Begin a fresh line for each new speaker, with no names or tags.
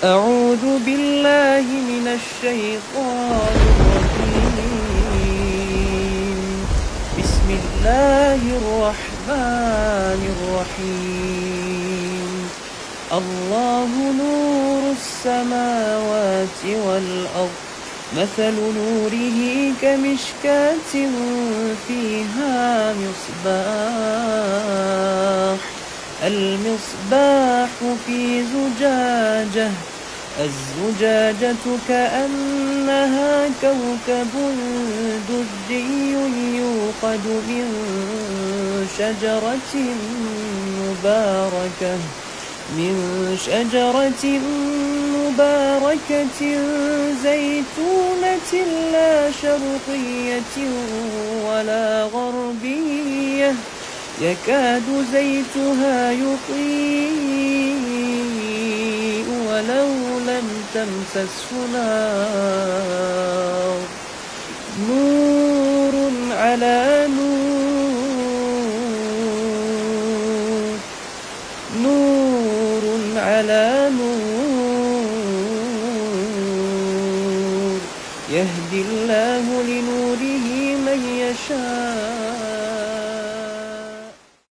أعوذ بالله من الشيطان الرجيم. بسم الله الرحمن الرحيم. الله نور السماوات والأرض، مثل نوره كمشكاة فيها مصباح. المصباح في زجاجة، الزجاجة كأنها كوكب دري يوقد من شجرة مباركة زيتونة لا شرقية ولا غربية، يكاد زيتها يضيء ولو لم تمسسه نار. نور على نور، نور على نور، يهدي الله لنوره من يشاء.